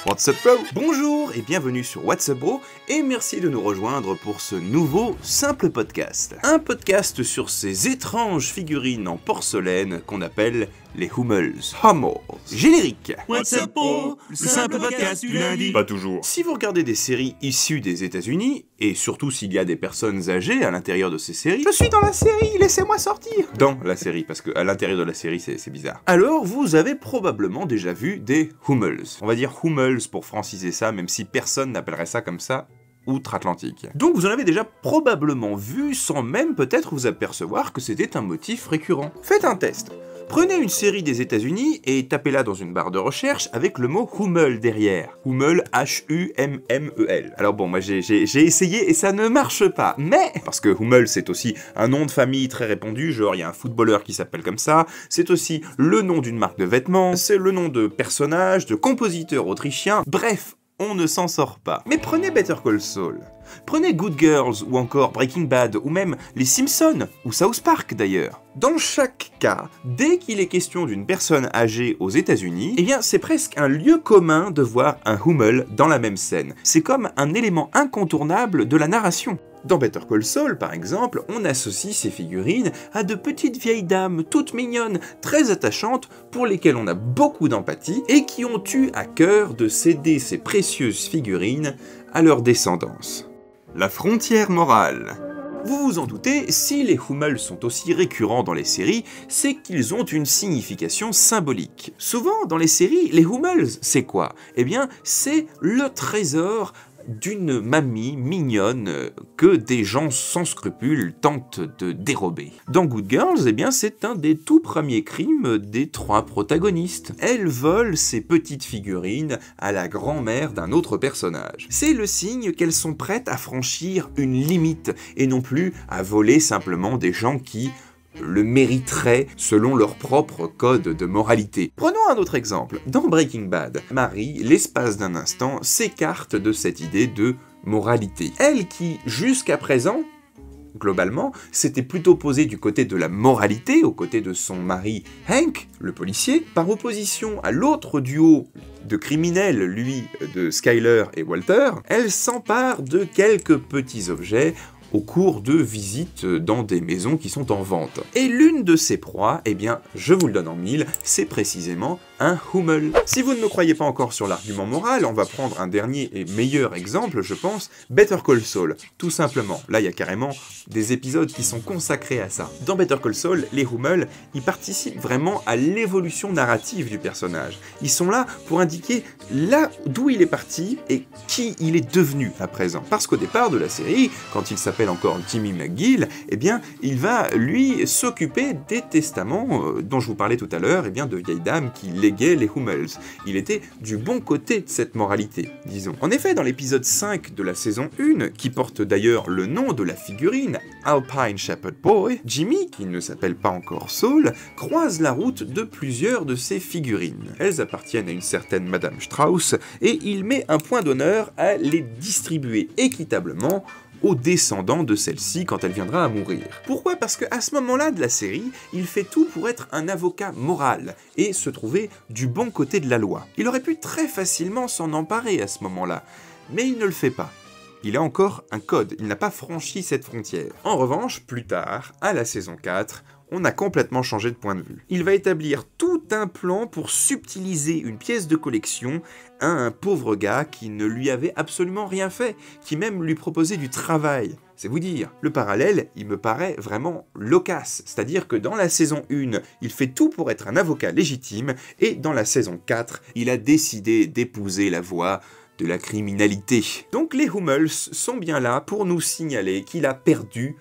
What's up bro? Bonjour et bienvenue sur What's up bro et merci de nous rejoindre pour ce nouveau simple podcast. Un podcast sur ces étranges figurines en porcelaine qu'on appelle les Hummels. Hummels. Générique. What's up bro? Le simple podcast du lundi. Pas toujours. Si vous regardez des séries issues des États-Unis, et surtout s'il y a des personnes âgées à l'intérieur de ces séries, je suis dans la série, laissez-moi sortir. Dans la série, parce qu'à l'intérieur de la série c'est bizarre. Alors vous avez probablement déjà vu des Hummels. On va dire Hummels pour franciser ça, même si personne n'appellerait ça comme ça outre-Atlantique. Donc vous en avez déjà probablement vu sans même peut-être vous apercevoir que c'était un motif récurrent. Faites un test. Prenez une série des États-Unis et tapez-la dans une barre de recherche avec le mot Hummel derrière. Hummel, H-U-M-M-E-L. Alors bon, moi j'ai essayé et ça ne marche pas. Mais, parce que Hummel c'est aussi un nom de famille très répandu, genre il y a un footballeur qui s'appelle comme ça, c'est aussi le nom d'une marque de vêtements, c'est le nom de personnages, de compositeurs autrichiens, bref, on ne s'en sort pas. Mais prenez Better Call Saul. Prenez Good Girls, ou encore Breaking Bad, ou même Les Simpsons, ou South Park d'ailleurs. Dans chaque cas, dès qu'il est question d'une personne âgée aux États-Unis, eh bien c'est presque un lieu commun de voir un Hummel dans la même scène. C'est comme un élément incontournable de la narration. Dans Better Call Saul, par exemple, on associe ces figurines à de petites vieilles dames toutes mignonnes, très attachantes, pour lesquelles on a beaucoup d'empathie, et qui ont eu à cœur de céder ces précieuses figurines à leur descendance. La frontière morale. Vous vous en doutez, si les Hummels sont aussi récurrents dans les séries, c'est qu'ils ont une signification symbolique. Souvent, dans les séries, les Hummels, c'est quoi? Eh bien, c'est le trésor d'une mamie mignonne que des gens sans scrupules tentent de dérober. Dans Good Girls, eh bien, c'est un des tout premiers crimes des trois protagonistes. Elles volent ces petites figurines à la grand-mère d'un autre personnage. C'est le signe qu'elles sont prêtes à franchir une limite, et non plus à voler simplement des gens qui le mériteraient selon leur propre code de moralité. Prenons un autre exemple. Dans Breaking Bad, Marie, l'espace d'un instant, s'écarte de cette idée de moralité. Elle qui, jusqu'à présent, globalement, s'était plutôt posée du côté de la moralité, aux côtés de son mari Hank, le policier, par opposition à l'autre duo de criminels, lui, de Skyler et Walter, elle s'empare de quelques petits objets au cours de visites dans des maisons qui sont en vente. Et l'une de ces proies, eh bien, je vous le donne en mille, c'est précisément un Hummel. Si vous ne me croyez pas encore sur l'argument moral, on va prendre un dernier et meilleur exemple, je pense, Better Call Saul. Tout simplement, là il y a carrément des épisodes qui sont consacrés à ça. Dans Better Call Saul, les Hummel, ils participent vraiment à l'évolution narrative du personnage. Ils sont là pour indiquer là d'où il est parti et qui il est devenu à présent. Parce qu'au départ de la série, quand il s'appelle encore Timmy McGill, eh bien, il va, lui, s'occuper des testaments dont je vous parlais tout à l'heure, eh bien, de vieilles dames qui léguaient les Hummels. Il était du bon côté de cette moralité, disons. En effet, dans l'épisode 5 de la saison 1, qui porte d'ailleurs le nom de la figurine, Alpine Shepherd Boy, Jimmy, qui ne s'appelle pas encore Saul, croise la route de plusieurs de ces figurines. Elles appartiennent à une certaine Madame Strauss, et il met un point d'honneur à les distribuer équitablement aux descendants de celle-ci quand elle viendra à mourir. Pourquoi? Parce qu'à ce moment-là de la série, il fait tout pour être un avocat moral et se trouver du bon côté de la loi. Il aurait pu très facilement s'en emparer à ce moment-là, mais il ne le fait pas. Il a encore un code, il n'a pas franchi cette frontière. En revanche, plus tard, à la saison 4, on a complètement changé de point de vue. Il va établir tout un plan pour subtiliser une pièce de collection à un pauvre gars qui ne lui avait absolument rien fait, qui même lui proposait du travail. C'est vous dire. Le parallèle, il me paraît vraiment loquace. C'est-à-dire que dans la saison 1, il fait tout pour être un avocat légitime, et dans la saison 4, il a décidé d'épouser la voie de la criminalité. Donc les Hummels sont bien là pour nous signaler qu'il a perdu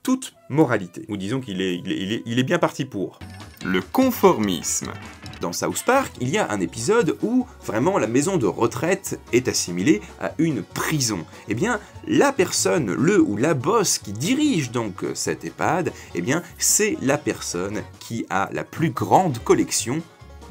toute moralité. Ou disons qu'il est bien parti pour. Le conformisme. Dans South Park, il y a un épisode où vraiment la maison de retraite est assimilée à une prison. Eh bien, la personne, le ou la boss qui dirige donc cette EHPAD, eh bien, c'est la personne qui a la plus grande collection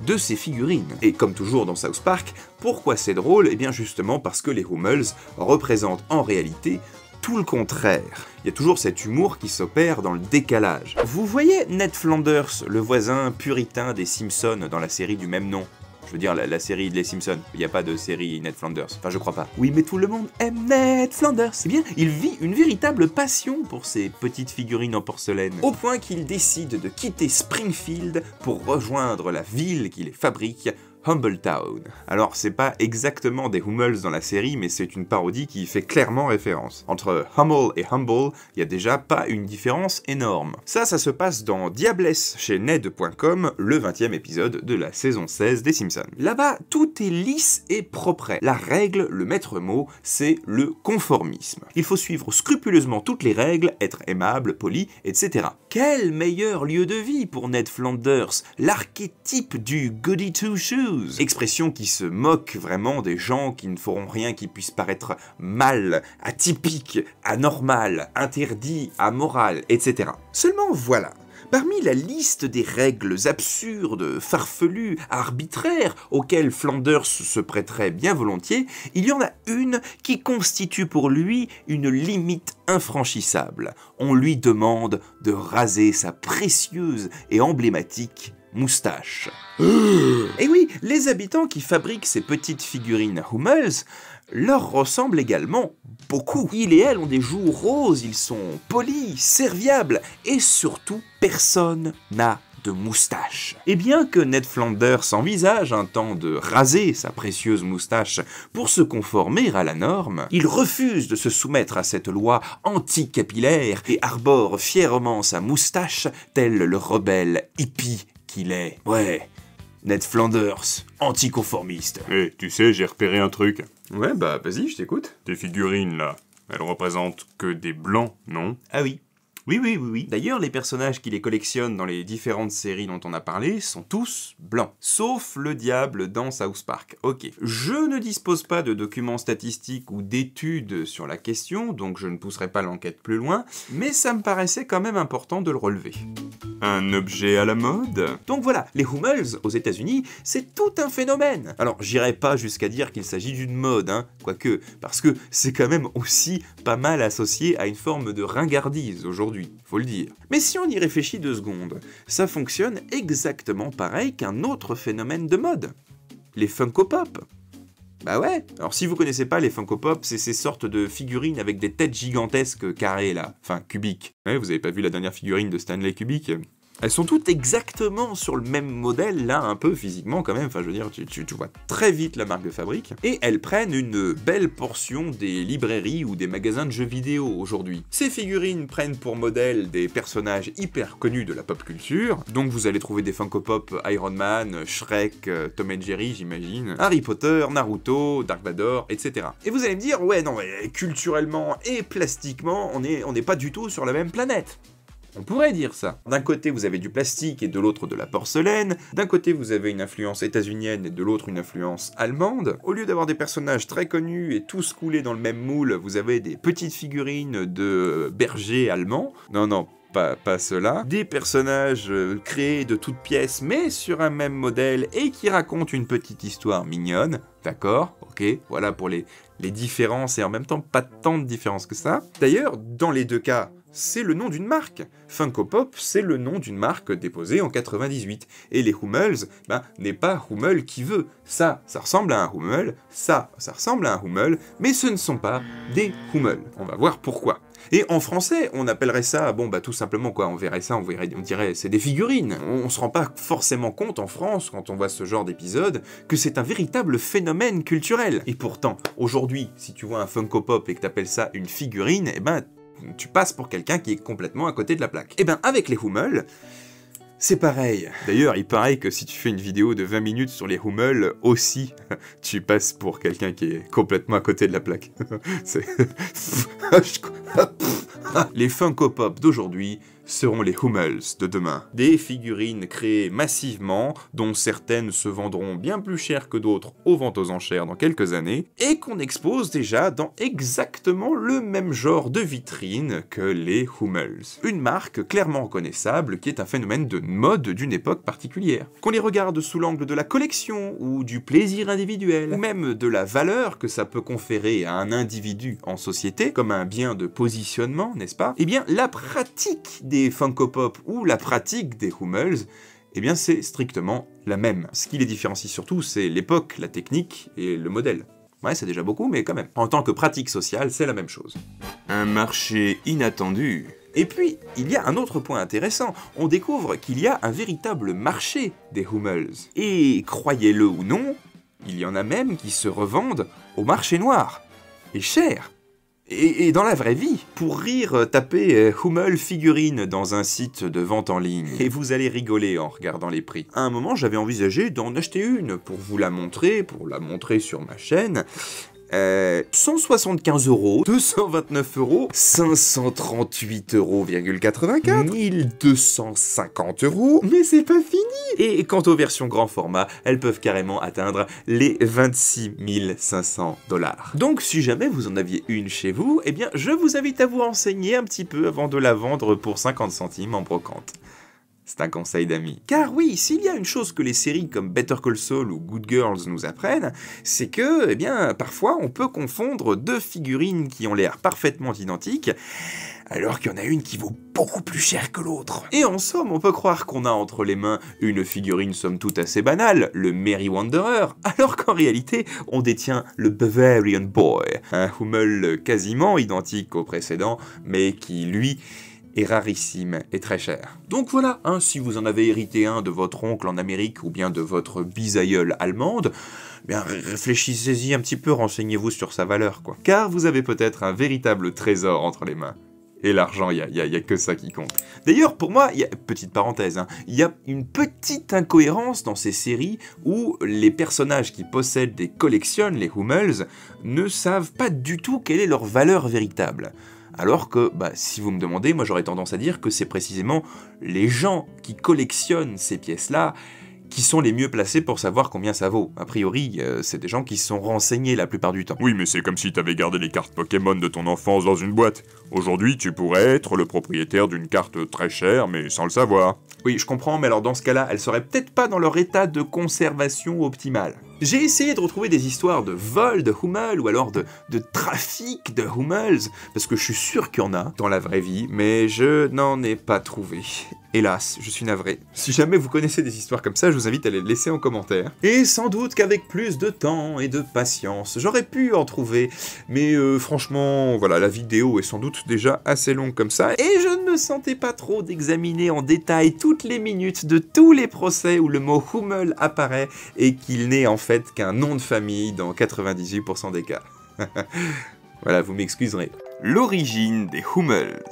de ces figurines. Et comme toujours dans South Park, pourquoi c'est drôle? Eh bien justement parce que les Hummels représentent en réalité tout le contraire. Il y a toujours cet humour qui s'opère dans le décalage. Vous voyez Ned Flanders, le voisin puritain des Simpsons dans la série du même nom? veux dire la série Les Simpsons. Il n'y a pas de série Ned Flanders. Enfin, je crois pas. Oui, mais tout le monde aime Ned Flanders. Eh bien, il vit une véritable passion pour ces petites figurines en porcelaine, au point qu'il décide de quitter Springfield pour rejoindre la ville qui les fabrique, Humbletown. Alors, c'est pas exactement des Hummels dans la série, mais c'est une parodie qui y fait clairement référence. Entre Hummel et Humble, il y a déjà pas une différence énorme. Ça se passe dans Diablesse chez Ned.com, le 20e épisode de la saison 16 des Simpsons. Là-bas, tout est lisse et propre. La règle, le maître mot, c'est le conformisme. Il faut suivre scrupuleusement toutes les règles, être aimable, poli, etc. Quel meilleur lieu de vie pour Ned Flanders, l'archétype du goody two shoes. Expression qui se moque vraiment des gens qui ne feront rien qui puisse paraître mal, atypique, anormal, interdit, amoral, etc. Seulement voilà, parmi la liste des règles absurdes, farfelues, arbitraires, auxquelles Flanders se prêterait bien volontiers, il y en a une qui constitue pour lui une limite infranchissable. On lui demande de raser sa précieuse et emblématique moustache. Et oui, les habitants qui fabriquent ces petites figurines Hummels leur ressemblent également beaucoup. Ils et elles ont des joues roses, ils sont polis, serviables, et surtout, personne n'a de moustache. Et bien que Ned Flanders envisage un temps de raser sa précieuse moustache pour se conformer à la norme, il refuse de se soumettre à cette loi anti-capillaire et arbore fièrement sa moustache tel le rebelle hippie qu'il est. Ouais, Ned Flanders, anticonformiste. Eh, tu sais, j'ai repéré un truc. Ouais, bah vas-y, je t'écoute. Tes figurines, là, elles représentent que des blancs, non? Ah oui. Oui. D'ailleurs, les personnages qui les collectionnent dans les différentes séries dont on a parlé sont tous blancs. Sauf le diable dans South Park. Ok. Je ne dispose pas de documents statistiques ou d'études sur la question, donc je ne pousserai pas l'enquête plus loin, mais ça me paraissait quand même important de le relever. Un objet à la mode? Donc voilà, les Hummels, aux États-Unis, c'est tout un phénomène. Alors, j'irai pas jusqu'à dire qu'il s'agit d'une mode, quoique, parce que c'est quand même aussi pas mal associé à une forme de ringardise aujourd'hui. Faut le dire. Mais si on y réfléchit 2 secondes, ça fonctionne exactement pareil qu'un autre phénomène de mode. Les Funko Pop. Bah ouais. Alors si vous connaissez pas les Funko Pop, c'est ces sortes de figurines avec des têtes gigantesques carrées là, enfin cubiques. Ouais, vous avez pas vu la dernière figurine de Stanley Kubrick? Elles sont toutes exactement sur le même modèle, là, un peu physiquement quand même, enfin je veux dire, tu vois très vite la marque de fabrique, et elles prennent une belle portion des librairies ou des magasins de jeux vidéo aujourd'hui. Ces figurines prennent pour modèle des personnages hyper connus de la pop culture, donc vous allez trouver des Funko Pop Iron Man, Shrek, Tom et Jerry j'imagine, Harry Potter, Naruto, Dark Vador, etc. Et vous allez me dire, ouais non, culturellement et plastiquement, on n'est pas du tout sur la même planète. On pourrait dire ça. D'un côté, vous avez du plastique et de l'autre de la porcelaine. D'un côté, vous avez une influence états-unienne et de l'autre une influence allemande. Au lieu d'avoir des personnages très connus et tous coulés dans le même moule, vous avez des petites figurines de bergers allemands. Non, pas cela. Des personnages créés de toutes pièces, mais sur un même modèle et qui racontent une petite histoire mignonne. D'accord, ok, voilà pour les différences et en même temps pas tant de différences que ça. D'ailleurs, dans les 2 cas, c'est le nom d'une marque. Funko Pop, c'est le nom d'une marque déposée en 98. Et les Hummels, n'est pas Hummel qui veut. Ça ressemble à un Hummel, ça ressemble à un Hummel, mais ce ne sont pas des Hummel. On va voir pourquoi. Et en français, on appellerait ça, tout simplement quoi, on verrait ça, on dirait c'est des figurines. On se rend pas forcément compte en France, quand on voit ce genre d'épisode, que c'est un véritable phénomène culturel. Et pourtant, aujourd'hui, si tu vois un Funko Pop et que t'appelles ça une figurine, tu passes pour quelqu'un qui est complètement à côté de la plaque. Et avec les Hummel, c'est pareil. D'ailleurs, il paraît que si tu fais une vidéo de 20 minutes sur les Hummel, aussi, tu passes pour quelqu'un qui est complètement à côté de la plaque. Les Funko Pop d'aujourd'hui seront les Hummels de demain. Des figurines créées massivement, dont certaines se vendront bien plus cher que d'autres aux ventes aux enchères dans quelques années, et qu'on expose déjà dans exactement le même genre de vitrine que les Hummels. Une marque clairement reconnaissable qui est un phénomène de mode d'une époque particulière. Qu'on les regarde sous l'angle de la collection, ou du plaisir individuel, ou même de la valeur que ça peut conférer à un individu en société, comme un bien de positionnement, n'est-ce pas? Eh bien, la pratique des Funko Pop ou la pratique des Hummels eh bien c'est strictement la même. Ce qui les différencie surtout, c'est l'époque, la technique et le modèle. Ouais, c'est déjà beaucoup, mais quand même. En tant que pratique sociale, c'est la même chose. Un marché inattendu. Et puis, il y a un autre point intéressant. On découvre qu'il y a un véritable marché des Hummels. Et croyez-le ou non, il y en a même qui se revendent au marché noir. Et cher. Et dans la vraie vie, pour rire, tapez Hummel figurine dans un site de vente en ligne, et vous allez rigoler en regardant les prix. À un moment, j'avais envisagé d'en acheter une pour vous la montrer, sur ma chaîne. 175 €, 229 €, 538 €,84, 1250 €, mais c'est pas fini. Et quant aux versions grand format, elles peuvent carrément atteindre les 26 500 $. Donc si jamais vous en aviez une chez vous, eh bien je vous invite à vous renseigner un petit peu avant de la vendre pour 50 centimes en brocante. C'est un conseil d'amis. Car oui, s'il y a une chose que les séries comme Better Call Saul ou Good Girls nous apprennent, c'est que, eh bien, parfois on peut confondre deux figurines qui ont l'air parfaitement identiques, alors qu'il y en a une qui vaut beaucoup plus cher que l'autre. Et en somme, on peut croire qu'on a entre les mains une figurine somme toute assez banale, le Merry Wanderer, alors qu'en réalité, on détient le Bavarian Boy, un Hummel quasiment identique au précédent, mais qui, lui, est rarissime et très cher. Donc voilà, si vous en avez hérité un de votre oncle en Amérique ou bien de votre bisaïeule allemande, bien réfléchissez-y un petit peu, renseignez-vous sur sa valeur, quoi. Car vous avez peut-être un véritable trésor entre les mains. Et l'argent, il y a que ça qui compte. D'ailleurs, pour moi, petite parenthèse, il y a une petite incohérence dans ces séries où les personnages qui possèdent et collectionnent les Hummels ne savent pas du tout quelle est leur valeur véritable. Alors que, si vous me demandez, moi j'aurais tendance à dire que c'est précisément les gens qui collectionnent ces pièces-là qui sont les mieux placés pour savoir combien ça vaut. A priori, c'est des gens qui se sont renseignés la plupart du temps. Oui, mais c'est comme si t'avais gardé les cartes Pokémon de ton enfance dans une boîte. Aujourd'hui, tu pourrais être le propriétaire d'une carte très chère, mais sans le savoir. Oui, je comprends, mais alors dans ce cas-là, elles seraient peut-être pas dans leur état de conservation optimale. J'ai essayé de retrouver des histoires de vol de Hummel ou alors de trafic de Hummels, parce que je suis sûr qu'il y en a dans la vraie vie, mais je n'en ai pas trouvé. Hélas, je suis navré. Si jamais vous connaissez des histoires comme ça, je vous invite à les laisser en commentaire. Et sans doute qu'avec plus de temps et de patience, j'aurais pu en trouver, mais franchement, voilà, la vidéo est sans doute déjà assez longue comme ça, et je ne me sentais pas trop d'examiner en détail toutes les minutes de tous les procès où le mot Hummel apparaît et qu'il n'est en fait qu'un nom de famille dans 98% des cas. Voilà, vous m'excuserez. L'origine des Hummels.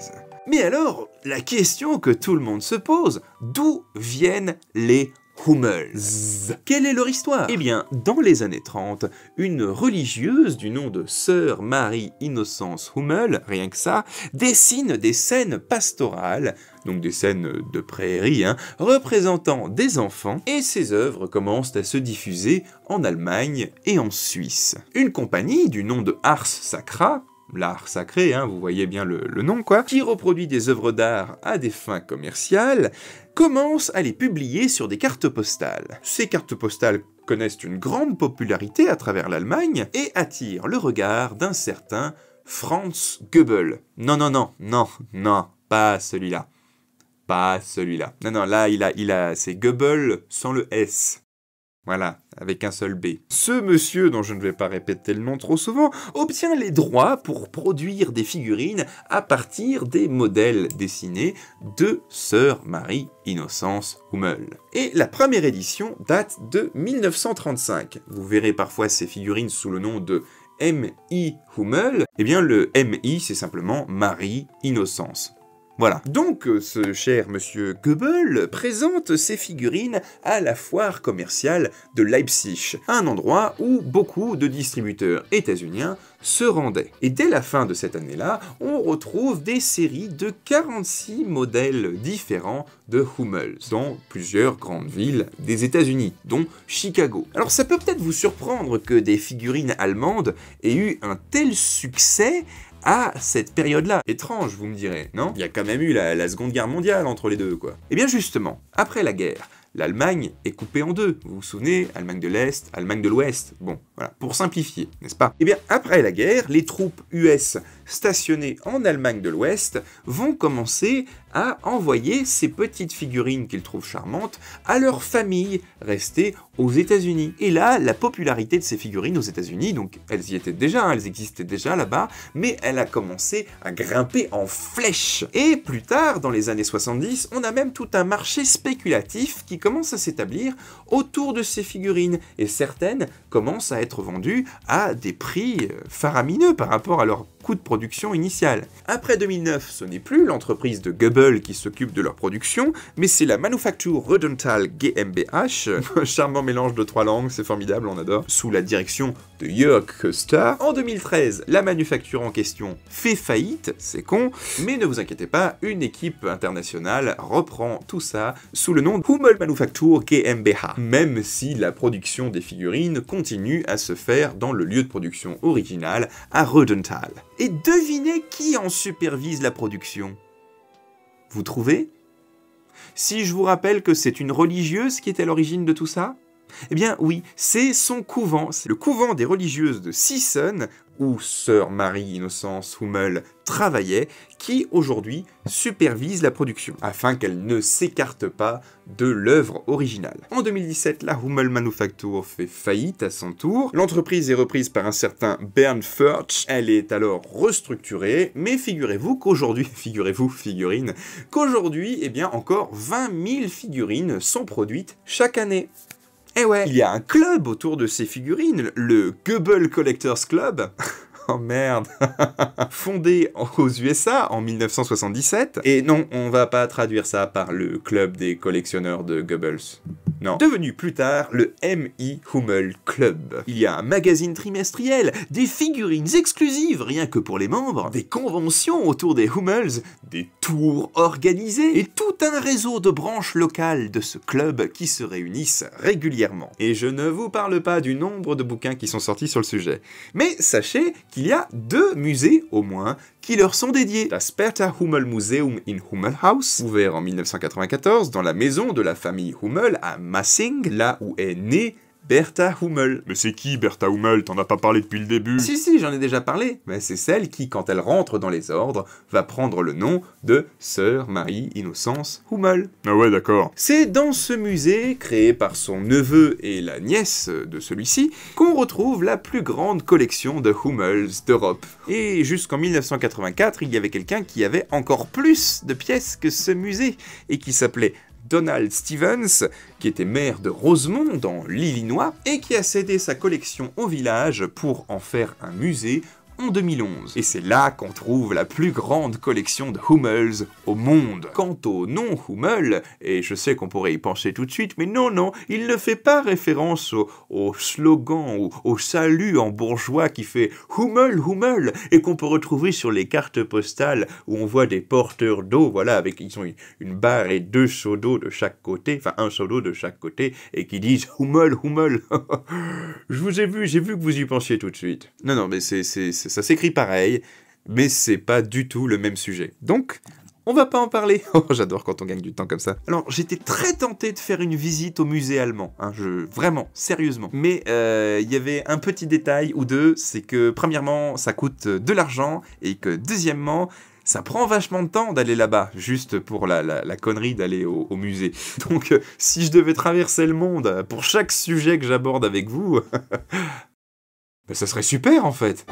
Mais alors, la question que tout le monde se pose, d'où viennent les Hummels? Quelle est leur histoire? Eh bien, dans les années 30, une religieuse du nom de Sœur Marie-Innocence Hummel, rien que ça, dessine des scènes pastorales, donc des scènes de prairie, représentant des enfants, et ses œuvres commencent à se diffuser en Allemagne et en Suisse. Une compagnie du nom de Ars Sacra, l'art sacré, vous voyez bien le nom quoi, qui reproduit des œuvres d'art à des fins commerciales, commence à les publier sur des cartes postales. Ces cartes postales connaissent une grande popularité à travers l'Allemagne et attirent le regard d'un certain Franz Goebbels. Non, pas celui-là. Pas celui-là. Non, là, c'est Goebbels sans le S. Voilà, avec un seul B. Ce monsieur, dont je ne vais pas répéter le nom trop souvent, obtient les droits pour produire des figurines à partir des modèles dessinés de Sœur Marie-Innocence Hummel. Et la première édition date de 1935. Vous verrez parfois ces figurines sous le nom de M.I. Hummel. Eh bien, le M.I. c'est simplement Marie-Innocence. Voilà. Donc, ce cher monsieur Goebbels présente ses figurines à la foire commerciale de Leipzig, un endroit où beaucoup de distributeurs états-uniens se rendaient. Et dès la fin de cette année-là, on retrouve des séries de 46 modèles différents de Hummels dans plusieurs grandes villes des États-Unis, dont Chicago. Alors ça peut peut-être vous surprendre que des figurines allemandes aient eu un tel succès à cette période-là. Étrange, vous me direz, non? Il y a quand même eu la Seconde Guerre mondiale entre les deux, quoi. Eh bien justement, après la guerre, l'Allemagne est coupée en deux. Vous vous souvenez? Allemagne de l'Est, Allemagne de l'Ouest. Bon, voilà, pour simplifier, n'est-ce pas? Eh bien, après la guerre, les troupes US stationnés en Allemagne de l'Ouest, vont commencer à envoyer ces petites figurines qu'ils trouvent charmantes à leur famille restée aux États-Unis. Et là, la popularité de ces figurines aux États-Unis, donc elles y étaient déjà, elles existaient déjà là-bas, mais elle a commencé à grimper en flèche. Et plus tard, dans les années 70, on a même tout un marché spéculatif qui commence à s'établir autour de ces figurines, et certaines commencent à être vendues à des prix faramineux par rapport à leur coût de production initial. Après 2009, ce n'est plus l'entreprise de Goebbels qui s'occupe de leur production, mais c'est la Manufaktur Rödental GmbH, un charmant mélange de 3 langues, c'est formidable, on adore, sous la direction de Jörg Köster. En 2013, la manufacture en question fait faillite, c'est con, mais ne vous inquiétez pas, une équipe internationale reprend tout ça sous le nom de Hummel Manufaktur GmbH, même si la production des figurines continue à se faire dans le lieu de production original à Rödental. Et devinez qui en supervise la production? Vous trouvez? Si je vous rappelle que c'est une religieuse qui est à l'origine de tout ça? Eh bien oui, c'est son couvent, c'est le couvent des religieuses de Sisson, où sœur Marie-Innocence Hummel travaillait, qui aujourd'hui supervise la production, afin qu'elle ne s'écarte pas de l'œuvre originale. En 2017, la Hummel Manufaktur fait faillite à son tour, l'entreprise est reprise par un certain Bernd Förtsch, elle est alors restructurée, mais figurez-vous qu'aujourd'hui, figurine, qu'aujourd'hui, eh bien encore 20 000 figurines sont produites chaque année. Eh ouais, il y a un club autour de ces figurines, le Goebbels Collectors Club. Oh merde. Fondé aux USA en 1977. Et non, on va pas traduire ça par le club des collectionneurs de Goebbels. Non. Devenu plus tard le M.I. Hummel Club. Il y a un magazine trimestriel, des figurines exclusives rien que pour les membres, des conventions autour des Hummels, des tours organisés, et tout un réseau de branches locales de ce club qui se réunissent régulièrement. Et je ne vous parle pas du nombre de bouquins qui sont sortis sur le sujet. Mais sachez qu'il y a 2 musées, au moins, qui leur sont dédiés. Das Bertha Hummel Museum in Hummelhaus, ouvert en 1994 dans la maison de la famille Hummel à Massing, là où est née Bertha Hummel. Mais c'est qui Bertha Hummel? T'en as pas parlé depuis le début. Si, j'en ai déjà parlé. Mais c'est celle qui, quand elle rentre dans les ordres, va prendre le nom de Sœur Marie-Innocence Hummel. Ah ouais, d'accord. C'est dans ce musée, créé par son neveu et la nièce de celui-ci, qu'on retrouve la plus grande collection de Hummels d'Europe. Et jusqu'en 1984, il y avait quelqu'un qui avait encore plus de pièces que ce musée, et qui s'appelait Donald Stevens, qui était maire de Rosemont, dans l'Illinois, et qui a cédé sa collection au village pour en faire un musée en 2011. Et c'est là qu'on trouve la plus grande collection de Hummels au monde. Quant au nom Hummel, et je sais qu'on pourrait y pencher tout de suite, mais non, il ne fait pas référence au slogan ou au salut en bourgeois qui fait Hummel, Hummel, et qu'on peut retrouver sur les cartes postales où on voit des porteurs d'eau, voilà, ils ont une barre et 2 seaux d'eau de chaque côté, enfin un seau d'eau de chaque côté, et qui disent Hummel, Hummel. J'ai vu que vous y pensiez tout de suite. Non, mais ça s'écrit pareil, mais c'est pas du tout le même sujet. Donc, on va pas en parler. Oh, j'adore quand on gagne du temps comme ça. Alors, j'étais très tenté de faire une visite au musée allemand, hein, vraiment, sérieusement. Mais il y avait un petit détail ou deux, c'est que premièrement, ça coûte de l'argent, et que deuxièmement, ça prend vachement de temps d'aller là-bas, juste pour la connerie d'aller au musée. Donc, si je devais traverser le monde pour chaque sujet que j'aborde avec vous, ben, ça serait super en fait.